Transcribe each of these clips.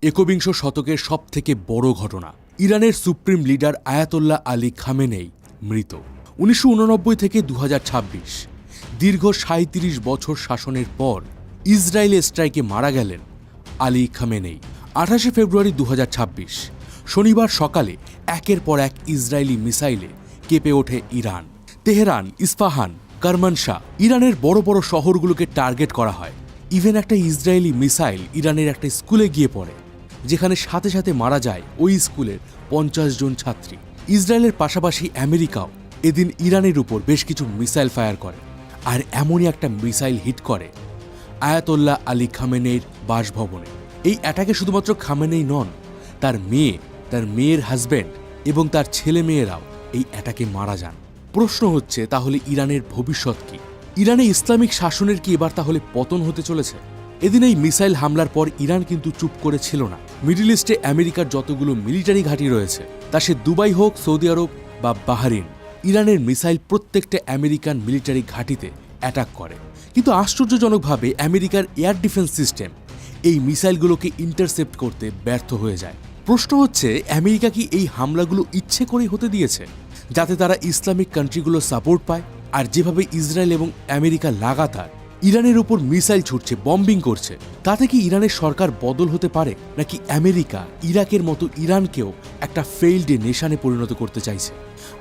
একবিংশ শতকের সবথেকে বড় ঘটনা, ইরানের সুপ্রিম লিডার আয়াতোল্লাহ আলী খামেনেই মৃত। 1989 থেকে 2026 দীর্ঘ 37 বছর শাসনের পর ইসরায়েলি স্ট্রাইকে মারা গেলেন আলী খামেনেই। 28 ফেব্রুয়ারি 2026 শনিবার সকালে একের পর এক ইসরায়েলি মিসাইলে কেঁপে ওঠে ইরান। তেহরান, ইস্পাহান, কারমানশা, ইরানের বড় বড় শহরগুলোকে টার্গেট করা হয়। ইভেন একটা ইসরায়েলি মিসাইল ইরানের একটা স্কুলে গিয়ে পড়ে, যেখানে সাথে সাথে মারা যায় ওই স্কুলের 50 জন ছাত্রী। ইসরায়েলের পাশাপাশি আমেরিকাও এদিন ইরানের উপর বেশ কিছু মিসাইল ফায়ার করে, আর এমনই একটা মিসাইল হিট করে আয়াতোল্লাহ আলী খামেনেইর বাসভবনে। এই অ্যাটাকে শুধুমাত্র খামেনেই নন, তার মেয়ে, তার মেয়ের হাজব্যান্ড এবং তার ছেলে মেয়েরাও এই অ্যাটাকে মারা যান। প্রশ্ন হচ্ছে, তাহলে ইরানের ভবিষ্যৎ কি? ইরানে ইসলামিক শাসনের কি এবার তাহলে পতন হতে চলেছে? এদিন এই মিসাইল হামলার পর ইরান কিন্তু চুপ করে ছিল না। মিডল ইস্টে আমেরিকার যতগুলো মিলিটারি ঘাঁটি রয়েছে, তা সে দুবাই হোক, সৌদি আরব বা বাহরিন, ইরানের মিসাইল প্রত্যেকটা আমেরিকান মিলিটারি ঘাঁটিতে অ্যাটাক করে। কিন্তু আশ্চর্যজনকভাবে আমেরিকার এয়ার ডিফেন্স সিস্টেম এই মিসাইলগুলোকে ইন্টারসেপ্ট করতে ব্যর্থ হয়ে যায়। প্রশ্ন হচ্ছে, আমেরিকা কি এই হামলাগুলো ইচ্ছে করেই হতে দিয়েছে, যাতে তারা ইসলামিক কান্ট্রিগুলো সাপোর্ট পায়? আর যেভাবে ইসরায়েল এবং আমেরিকা লাগাতার ইরানের উপর মিসাইল ছুটছে, বম্বিং করছে, তাতে কি ইরানের সরকার বদল হতে পারে, নাকি আমেরিকা ইরাকের মতো ইরানকেও একটা ফেইল্ড নেশনে পরিণত করতে চাইছে?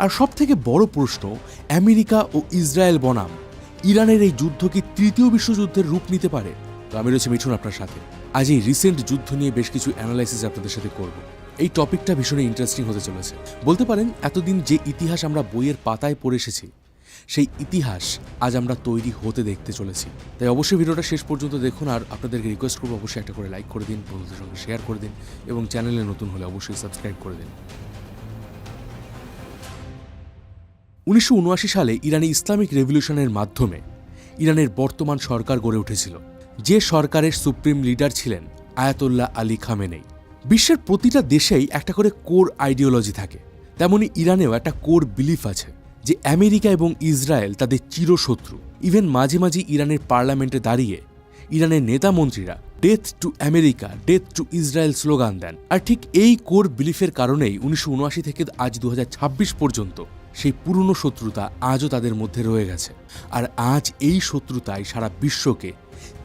আর সবথেকে বড় প্রশ্ন, আমেরিকা ও ইসরায়েল বনাম ইরানের এই যুদ্ধ কি তৃতীয় বিশ্বযুদ্ধের রূপ নিতে পারে? তো আমি রয়েছি মিঠুন আপনার সাথে। আজ এই রিসেন্ট যুদ্ধ নিয়ে বেশ কিছু অ্যানালাইসিস আপনাদের সাথে করব। এই টপিকটা ভীষণই ইন্টারেস্টিং হতে চলেছে। বলতে পারেন, এতদিন যে ইতিহাস আমরা বইয়ের পাতায় পড়ে এসেছি, সেই ইতিহাস আজ আমরা তৈরি হতে দেখতে চলেছি। তাই অবশ্যই ভিডিওটা শেষ পর্যন্ত দেখুন, আর আপনাদেরকে রিকোয়েস্ট করবো অবশ্যই একটা করে লাইক করে দিন, বন্ধুদের সঙ্গে শেয়ার করে দিন, এবং চ্যানেলে নতুন হলে অবশ্যই সাবস্ক্রাইব করে দিন। 1979 সালে ইরানে ইসলামিক রেভলিউশনের মাধ্যমে ইরানের বর্তমান সরকার গড়ে উঠেছিল, যে সরকারের সুপ্রিম লিডার ছিলেন আয়াতোল্লাহ আলী খামেনেই। বিশ্বের প্রতিটা দেশেই একটা করে কোর আইডিওলজি থাকে, তেমনি ইরানেও একটা কোর বিলিফ আছে যে আমেরিকা এবং ইসরায়েল তাদের চিরশত্রু। ইভেন মাঝে মাঝে ইরানের পার্লামেন্টে দাঁড়িয়ে ইরানের নেতা মন্ত্রীরা death to America, death to Israel slogan দেন। আর ঠিক এই কোর বিলিফের কারণেই 1979 থেকে আজ 2026 পর্যন্ত সেই পুরনো শত্রুতা আজও তাদের মধ্যে রয়ে গেছে। আর আজ এই শত্রুতাই সারা বিশ্বকে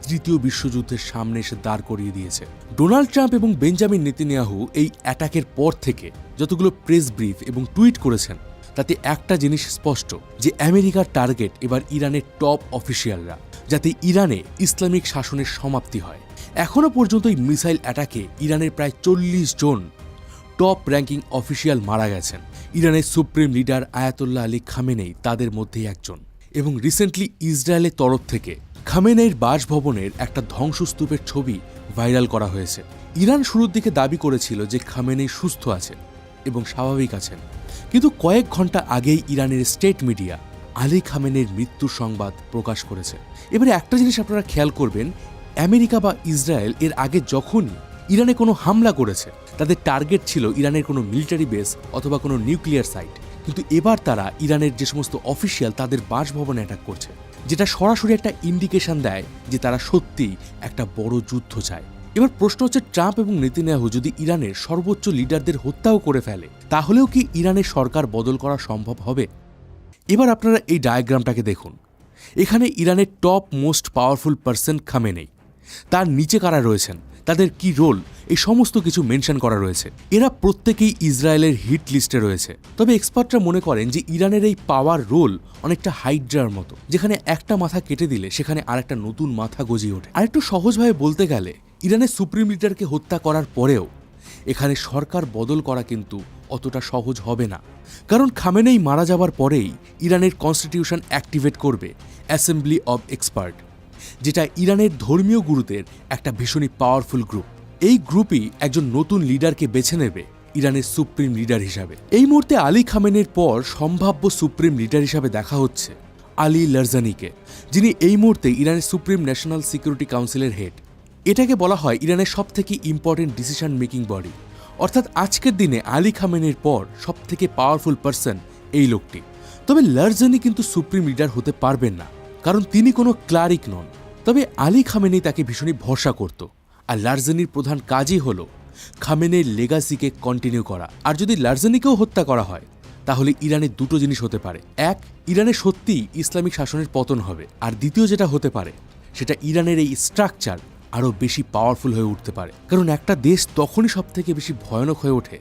তৃতীয় বিশ্বযুদ্ধের সামনে এসে দাঁড় করিয়ে দিয়েছে। ডোনাল্ড ট্রাম্প এবং বেঞ্জামিন নেতানিয়াহু এই অ্যাটাকের পর থেকে যতগুলো প্রেস ব্রিফ এবং টুইট করেছেন, তাতে একটা জিনিস স্পষ্ট, যে আমেরিকার টার্গেট এবার ইরানের টপ অফিসিয়ালরা, যাতে ইরানে ইসলামিক শাসনের সমাপ্তি হয়। এখনও পর্যন্ত এই মিসাইল অ্যাটাকে ইরানের প্রায় 40 জন টপ র্যাঙ্কিং অফিসিয়াল মারা গেছেন। ইরানের সুপ্রিম লিডার আয়াতোল্লাহ আলী খামেনেই তাদের মধ্যেই একজন। এবং রিসেন্টলি ইসরায়েলের তরফ থেকে খামেনেইর বাসভবনের একটা ধ্বংসস্তূপের ছবি ভাইরাল করা হয়েছে। ইরান শুরুর দিকে দাবি করেছিল যে খামেনেই সুস্থ আছেন এবং স্বাভাবিক আছেন, কিন্তু কয়েক ঘন্টা আগেই ইরানের স্টেট মিডিয়া আলী খামেনেইর মৃত্যুর সংবাদ প্রকাশ করেছে। এবারে একটা জিনিস আপনারা খেয়াল করবেন, আমেরিকা বা ইসরায়েল এর আগে যখনই ইরানে কোনো হামলা করেছে, তাদের টার্গেট ছিল ইরানের কোনো মিলিটারি বেস অথবা কোনো নিউক্লিয়ার সাইট। কিন্তু এবার তারা ইরানের যে সমস্ত অফিসিয়াল তাদের বাসভবনে অ্যাটাক করছে, যেটা সরাসরি একটা ইন্ডিকেশন দেয় যে তারা সত্যিই একটা বড় যুদ্ধ চায়। এবার প্রশ্ন হচ্ছে, ট্রাম্প এবং নেতানিয়াহু যদি ইরানের সর্বোচ্চ লিডারদের হত্যাও করে ফেলে, তাহলেও কি ইরানের সরকার বদল করা সম্ভব হবে? এবার আপনারা এই ডায়াগ্রামটাকে দেখুন। এখানে ইরানের top most powerful person Khamenei, তার নিচে কারা রয়েছেন, তাদের কি রোল, এই সমস্ত কিছু মেনশন করা রয়েছে। এরা প্রত্যেকেই ইসরায়েলের হিট লিস্টে রয়েছে। তবে এক্সপার্টরা মনে করেন যে ইরানের এই পাওয়ার রোল অনেকটা হাইড্রার মতো, যেখানে একটা মাথা কেটে দিলে সেখানে আরেকটা নতুন মাথা গজিয়ে ওঠে। আরেকটু সহজভাবে বলতে গেলে, ইরানের সুপ্রিম লিডারকে হত্যা করার পরেও এখানে সরকার বদল করা কিন্তু অতটা সহজ হবে না। কারণ খামেনেই মারা যাবার পরেই ইরানের কনস্টিটিউশন অ্যাক্টিভেট করবে অ্যাসেম্বলি অব এক্সপার্ট, যেটা ইরানের ধর্মীয় গুরুদের একটা ভীষণই পাওয়ারফুল গ্রুপ। এই গ্রুপই একজন নতুন লিডারকে বেছে নেবে ইরানের সুপ্রিম লিডার হিসাবে। এই মুহূর্তে আলী খামেনেইর পর সম্ভাব্য সুপ্রিম লিডার হিসাবে দেখা হচ্ছে আলী লারজানিকে, যিনি এই মুহূর্তে ইরানের সুপ্রিম ন্যাশনাল সিকিউরিটি কাউন্সিলের হেড। এটাকে বলা হয় ইরানের সবথেকে ইম্পর্টেন্ট ডিসিশন মেকিং বডি। অর্থাৎ আজকের দিনে আলী খামেনেইর পর সবথেকে পাওয়ারফুল পারসন এই লোকটি। তবে লারজানি কিন্তু সুপ্রিম লিডার হতে পারবেন না, কারণ তিনি কোনো ক্লারিক নন। তবে আলী খামেনেই তাকে ভীষণই ভরসা করত, আর লারজানির প্রধান কাজই হল খামেনেইর লেগাসিকে কন্টিনিউ করা। আর যদি লারজানিকেও হত্যা করা হয় তাহলে ইরানের দুটো জিনিস হতে পারে। এক, ইরানে সত্যিই ইসলামিক শাসনের পতন হবে। আর দ্বিতীয় যেটা হতে পারে সেটা ইরানের এই স্ট্রাকচার আরও বেশি পাওয়ারফুল হয়ে উঠতে পারে। কারণ একটা দেশ তখনই সবথেকে বেশি ভয়ানক হয়ে ওঠে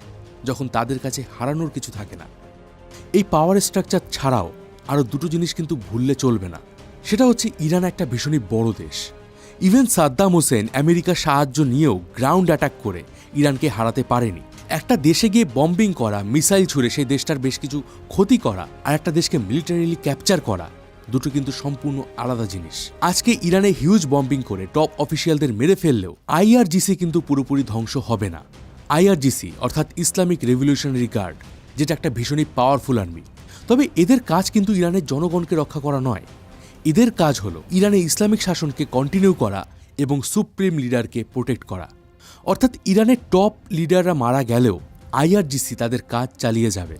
যখন তাদের কাছে হারানোর কিছু থাকে না। এই পাওয়ার স্ট্রাকচার ছাড়াও আরও দুটো জিনিস কিন্তু ভুললে চলবে না। সেটা হচ্ছে ইরান একটা ভীষণই বড় দেশ। ইভেন সাদ্দাম হোসেন আমেরিকার সাহায্য নিয়েও গ্রাউন্ড অ্যাটাক করে ইরানকে হারাতে পারেনি। একটা দেশে গিয়ে বম্বিং করা, মিসাইল ছুড়ে সেই দেশটার বেশ কিছু ক্ষতি করা, আর একটা দেশকে মিলিটারিলি ক্যাপচার করা, দুটো কিন্তু সম্পূর্ণ আলাদা জিনিস। আজকে ইরানে হিউজ বম্বিং করে টপ অফিসিয়ালদের মেরে ফেললেও আইআরজিসি কিন্তু পুরোপুরি ধ্বংস হবে না। আইআরজিসি অর্থাৎ ইসলামিক রেভলিউশনারি গার্ড, যেটা একটা ভীষণই পাওয়ারফুল আর্মি। তবে এদের কাজ কিন্তু ইরানের জনগণকে রক্ষা করা নয়। এদের কাজ হলো ইরানে ইসলামিক শাসনকে কন্টিনিউ করা এবং সুপ্রিম লিডারকে প্রোটেক্ট করা। অর্থাৎ ইরানের টপ লিডাররা মারা গেলেও আইআরজিসি তাদের কাজ চালিয়ে যাবে।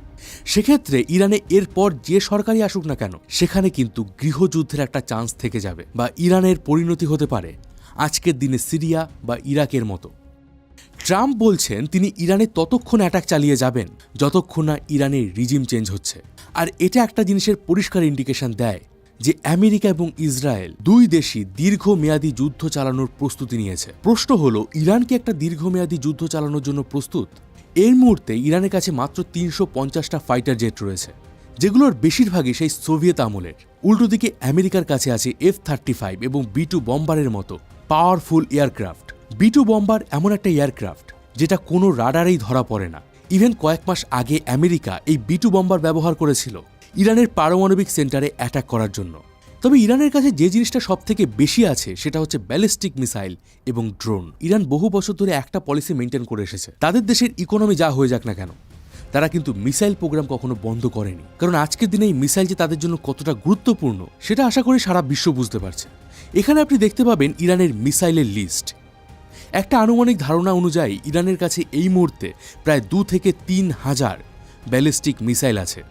সেক্ষেত্রে ইরানে এরপর যে সরকারই আসুক না কেন, সেখানে কিন্তু গৃহযুদ্ধের একটা চান্স থেকে যাবে, বা ইরানের পরিণতি হতে পারে আজকের দিনে সিরিয়া বা ইরাকের মতো। ট্রাম্প বলছেন তিনি ইরানে ততক্ষণ অ্যাটাক চালিয়ে যাবেন যতক্ষণ না ইরানের রিজিম চেঞ্জ হচ্ছে। আর এটা একটা জিনিসের পরিষ্কার ইন্ডিকেশন দেয় যে আমেরিকা এবং ইসরায়েল দুই দেশই দীর্ঘমেয়াদী যুদ্ধ চালানোর প্রস্তুতি নিয়েছে। প্রশ্ন হলো, ইরান কি একটা দীর্ঘমেয়াদী যুদ্ধ চালানোর জন্য প্রস্তুত? এই মুহূর্তে ইরানের কাছে মাত্র 350টা ফাইটার জেট রয়েছে, যেগুলোর বেশিরভাগই সেই সোভিয়েত আমলের। উল্টো দিকে আমেরিকার কাছে আছে F-35 এবং B-2 বম্বারের মতো পাওয়ারফুল এয়ারক্রাফট। B-2 বম্বার এমন একটা এয়ারক্রাফট যেটা কোনো রাডারেই ধরা পড়ে না। ইভেন কয়েক মাস আগে আমেরিকা এই B-2 বম্বার ব্যবহার করেছিল ইরানের পারমাণবিক সেন্টারে অ্যাটাক করার জন্য। তবে ইরানের কাছে যে জিনিসটা সবথেকে বেশি আছে সেটা হচ্ছে ব্যালিস্টিক মিসাইল এবং ড্রোন। ইরান বহু বছর ধরে একটা পলিসি মেনটেন করে এসেছে। তাদের দেশের ইকোনমি যা হয়ে যাক না কেন, তারা কিন্তু মিসাইল প্রোগ্রাম কখনো বন্ধ করেনি। কারণ আজকের দিনে এই মিসাইল যে তাদের জন্য কতটা গুরুত্বপূর্ণ সেটা আশা করি সারা বিশ্ব বুঝতে পারছে। এখানে আপনি দেখতে পাবেন ইরানের মিসাইলের লিস্ট। একটা আনুমানিক ধারণা অনুযায়ী ইরানের কাছে এই মুহূর্তে প্রায় 2 থেকে 3 হাজার ব্যালিস্টিক মিসাইল আছে।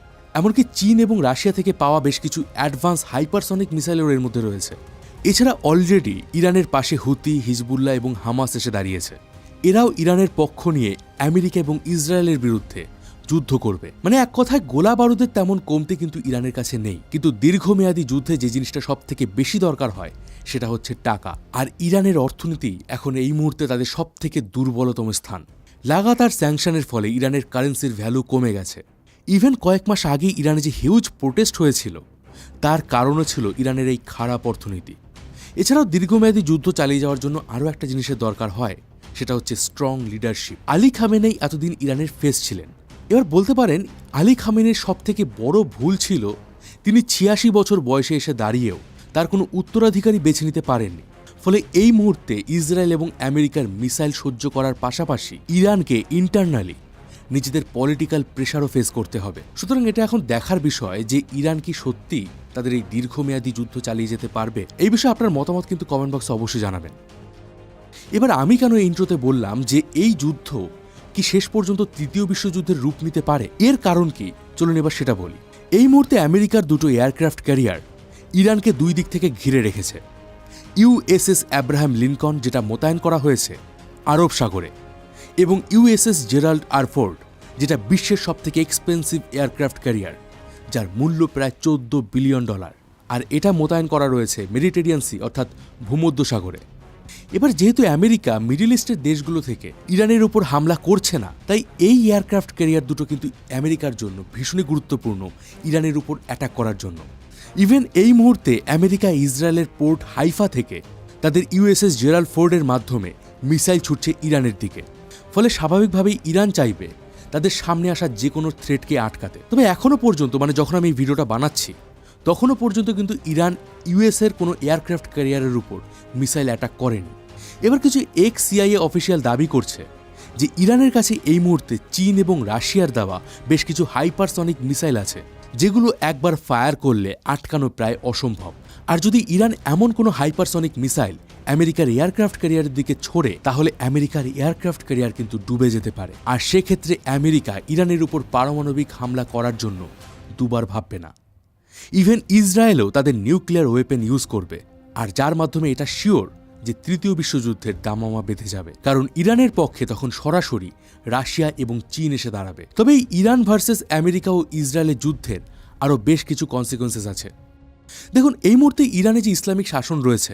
এমনকি চীন এবং রাশিয়া থেকে পাওয়া বেশ কিছু অ্যাডভান্স হাইপারসনিক মিসাইলও এর মধ্যে রয়েছে। এছাড়া অলরেডি ইরানের পাশে হুতি, হিজবুল্লাহ এবং হামাস এসে দাঁড়িয়েছে। এরাও ইরানের পক্ষ নিয়ে আমেরিকা এবং ইসরায়েলের বিরুদ্ধে যুদ্ধ করবে। মানে এক কথায় গোলা বারুদের তেমন কমতে কিন্তু ইরানের কাছে নেই। কিন্তু দীর্ঘমেয়াদী যুদ্ধে যে জিনিসটা সব থেকে বেশি দরকার হয় সেটা হচ্ছে টাকা। আর ইরানের অর্থনীতি এখন এই মুহূর্তে তাদের সব থেকে দুর্বলতম স্থান। লাগাতার স্যাংশনের ফলে ইরানের কারেন্সির ভ্যালু কমে গেছে। ইভেন কয়েক মাস আগে ইরানে যে হিউজ প্রোটেস্ট হয়েছিল তার কারণও ছিল ইরানের এই খারাপ অর্থনীতি। এছাড়াও দীর্ঘমেয়াদী যুদ্ধ চালিয়ে যাওয়ার জন্য আরও একটা জিনিসের দরকার হয়, সেটা হচ্ছে স্ট্রং লিডারশিপ। আলী খামেনেই এতদিন ইরানের ফেস ছিলেন। এবার বলতে পারেন আলী খামেনের সব থেকে বড় ভুল ছিল তিনি 86 বছর বয়সে এসে দাঁড়িয়েও তার কোনো উত্তরাধিকারী বেছে নিতে পারেননি। ফলে এই মুহূর্তে ইসরায়েল এবং আমেরিকার মিসাইল সহ্য করার পাশাপাশি ইরানকে ইন্টারনালি নিজেদের পলিটিক্যাল প্রেশারও ফেস করতে হবে। সুতরাং এটা এখন দেখার বিষয় যে ইরান কি সত্যি তাদের এই দীর্ঘমেয়াদী যুদ্ধ চালিয়ে যেতে পারবে। এই বিষয়ে আপনার মতামত কিন্তু কমেন্ট বক্সে অবশ্যই জানাবেন। এবার আমি কেন এই ইন্ট্রোতে বললাম যে এই যুদ্ধ কি শেষ পর্যন্ত তৃতীয় বিশ্বযুদ্ধের রূপ নিতে পারে, এর কারণ কি, চলুন এবার সেটা বলি। এই মুহূর্তে আমেরিকার দুটো এয়ারক্রাফট ক্যারিয়ার ইরানকে দুই দিক থেকে ঘিরে রেখেছে। ইউএসএস অ্যাব্রাহাম লিনকন, যেটা মোতায়েন করা হয়েছে আরব সাগরে, এবং ইউএসএস জেরাল্ড আর ফোর্ড, যেটা বিশ্বের সবথেকে এক্সপেন্সিভ এয়ারক্রাফট ক্যারিয়ার, যার মূল্য প্রায় $14 বিলিয়ন। আর এটা মোতায়েন করা রয়েছে মেডিটেরিয়ান সি অর্থাৎ ভূমধ্য সাগরে। এবার যেহেতু আমেরিকা মিডল ইস্টের দেশগুলো থেকে ইরানের উপর হামলা করছে না, তাই এই এয়ারক্রাফট ক্যারিয়ার দুটো কিন্তু আমেরিকার জন্য ভীষণই গুরুত্বপূর্ণ ইরানের উপর অ্যাটাক করার জন্য। ইভেন এই মুহূর্তে আমেরিকা ইসরায়েলের পোর্ট হাইফা থেকে তাদের ইউএসএস জেরাল্ড ফোর্ডের মাধ্যমে মিসাইল ছুটছে ইরানের দিকে। ফলে স্বাভাবিকভাবেই ইরান চাইবে তাদের সামনে আসা যে কোনো থ্রেটকে আটকাতে। তবে এখনও পর্যন্ত, মানে যখন আমি এই ভিডিওটা বানাচ্ছি তখনও পর্যন্ত কিন্তু ইরান ইউএসের কোনো এয়ারক্রাফট ক্যারিয়ারের উপর মিসাইল অ্যাটাক করেনি। এবার কিছু এক্স সিআইএ অফিসিয়াল দাবি করছে যে ইরানের কাছে এই মুহূর্তে চীন এবং রাশিয়ার দেওয়া বেশ কিছু হাইপারসনিক মিসাইল আছে, যেগুলো একবার ফায়ার করলে আটকানো প্রায় অসম্ভব। আর যদি ইরান এমন কোনো হাইপারসনিক মিসাইল আমেরিকার এয়ারক্রাফট ক্যারিয়ারের দিকে ছোড়ে, তাহলে আমেরিকার এয়ারক্রাফট ক্যারিয়ার কিন্তু ডুবে যেতে পারে। আর সেক্ষেত্রে আমেরিকা ইরানের উপর পারমাণবিক হামলা করার জন্য দুবার ভাববে না। ইভেন ইসরায়েলও তাদের নিউক্লিয়ার ওয়েপেন ইউজ করবে, আর যার মাধ্যমে এটা শিওর যে তৃতীয় বিশ্বযুদ্ধের দামামা বেঁধে যাবে, কারণ ইরানের পক্ষে তখন সরাসরি রাশিয়া এবং চীন এসে দাঁড়াবে। তবে এই ইরান ভার্সেস আমেরিকা ও ইসরায়েলের যুদ্ধের আরও বেশ কিছু কনসিকোয়েন্সেস আছে। দেখুন, এই মুহূর্তে ইরানে যে ইসলামিক শাসন রয়েছে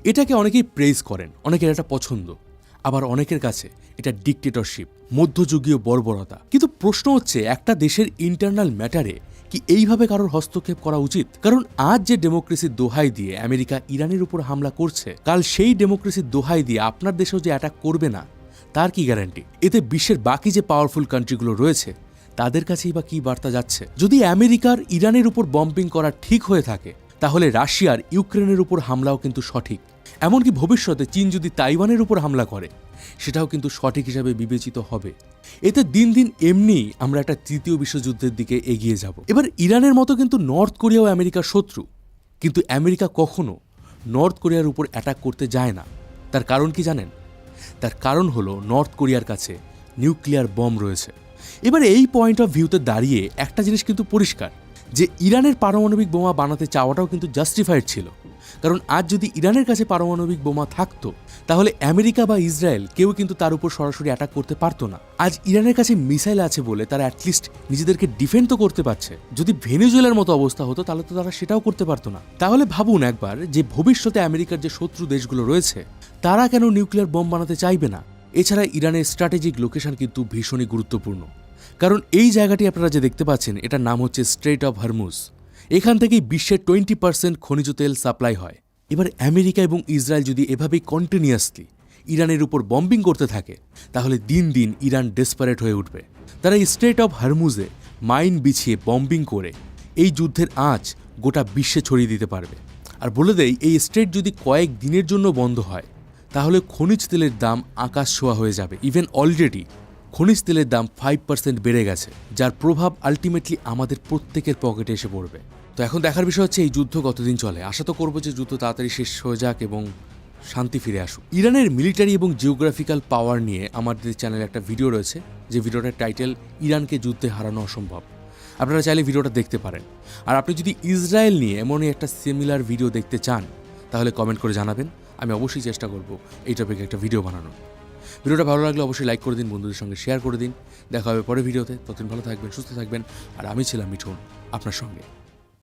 এটাকে অনেকেই প্রেজ করেন, অনেকের এটা পছন্দ, আবার অনেকের কাছে এটা ডিকটেটরশিপ, মধ্যযুগীয় বর্বরতা। কিন্তু প্রশ্ন হচ্ছে, একটা দেশের ইন্টারনাল ম্যাটারে কি এইভাবে কারোর হস্তক্ষেপ করা উচিত? কারণ আজ যে ডেমোক্রেসির দোহাই দিয়ে আমেরিকা ইরানের উপর হামলা করছে, কাল সেই ডেমোক্রেসির দোহাই দিয়ে আপনার দেশেও যে অ্যাটাক করবে না তার কি গ্যারান্টি? এতে বিশ্বের বাকি যে পাওয়ারফুল কান্ট্রিগুলো রয়েছে তাদের কাছেই বা কি বার্তা যাচ্ছে? যদি আমেরিকার ইরানের উপর বম্বিং করা ঠিক হয়ে থাকে, তাহলে রাশিয়ার ইউক্রেনের উপর হামলাও কিন্তু সঠিক। এমনকি ভবিষ্যতে চীন যদি তাইওয়ানের উপর হামলা করে সেটাও কিন্তু সঠিক হিসাবে বিবেচিত হবে। এতে দিন দিন এমনি আমরা একটা তৃতীয় বিশ্বযুদ্ধের দিকে এগিয়ে যাব। এবার ইরানের মতো কিন্তু নর্থ কোরিয়াও আমেরিকার শত্রু, কিন্তু আমেরিকা কখনো নর্থ কোরিয়ার উপর অ্যাটাক করতে যায় না। তার কারণ কি জানেন? তার কারণ হলো নর্থ কোরিয়ার কাছে নিউক্লিয়ার বম রয়েছে। এবার এই পয়েন্ট অফ ভিউতে দাঁড়িয়ে একটা জিনিস কিন্তু পরিষ্কার, যে ইরানের পারমাণবিক বোমা বানাতে চাওয়াটাও কিন্তু জাস্টিফাইড ছিল। কারণ আজ যদি ইরানের কাছে পারমাণবিক বোমা থাকতো, তাহলে আমেরিকা বা ইসরায়েল কেউ কিন্তু তার উপর সরাসরি অ্যাটাক করতে পারতো না। আজ ইরানের কাছে মিসাইল আছে বলে তারা অ্যাটলিস্ট নিজেদেরকে ডিফেন্ড তো করতে পারছে। যদি ভেনেজুয়েলার মতো অবস্থা হতো তাহলে তো তারা সেটাও করতে পারতো না। তাহলে ভাবুন একবার, যে ভবিষ্যতে আমেরিকার যে শত্রু দেশগুলো রয়েছে তারা কেন নিউক্লিয়ার বম বানাতে চাইবে না? এছাড়া ইরানের স্ট্র্যাটেজিক লোকেশন কিন্তু ভীষণই গুরুত্বপূর্ণ, কারণ এই জায়গাটি আপনারা যে দেখতে পাচ্ছেন এটার নাম হচ্ছে স্ট্রেট অফ হরমুজ। এখান থেকেই বিশ্বের 20% খনিজ তেল সাপ্লাই হয়। এবার আমেরিকা এবং ইসরায়েল যদি এভাবেই কন্টিনিউয়াসলি ইরানের উপর বম্বিং করতে থাকে, তাহলে দিন দিন ইরান ডেসপারেট হয়ে উঠবে। তারা এই স্ট্রেট অফ হরমুজে মাইন বিছিয়ে বম্বিং করে এই যুদ্ধের আঁচ গোটা বিশ্বে ছড়িয়ে দিতে পারবে। আর বলে দেই, এই স্ট্রেট যদি কয়েক দিনের জন্য বন্ধ হয়, তাহলে খনিজ তেলের দাম আকাশ ছোঁয়া হয়ে যাবে। ইভেন অলরেডি খনিজ তেলের দাম 5% বেড়ে গেছে, যার প্রভাব আলটিমেটলি আমাদের প্রত্যেকের পকেটে এসে পড়বে। তো এখন দেখার বিষয় হচ্ছে এই যুদ্ধ কতদিন চলে। আশা তো করবো যে যুদ্ধ তাড়াতাড়ি শেষ হয়ে যাক এবং শান্তি ফিরে আসুক। ইরানের মিলিটারি এবং জিওগ্রাফিক্যাল পাওয়ার নিয়ে আমাদের চ্যানেলে একটা ভিডিও রয়েছে, যে ভিডিওটার টাইটেল ইরানকে যুদ্ধে হারানো অসম্ভব। আপনারা চাইলে ভিডিওটা দেখতে পারেন। আর আপনি যদি ইসরায়েল নিয়ে এমনই একটা সিমিলার ভিডিও দেখতে চান, তাহলে কমেন্ট করে জানাবেন। আমি অবশ্যই চেষ্টা করব এই টপিকে একটা ভিডিও বানানো। ভিডিওটা ভালো লাগলে অবশ্যই লাইক করে দিন, বন্ধুদের সঙ্গে শেয়ার করে দিন। দেখা হবে পরের ভিডিওতে। ততদিন ভালো থাকবেন, সুস্থ থাকবেন। আর আমি ছিলাম মিঠুন আপনার সঙ্গে।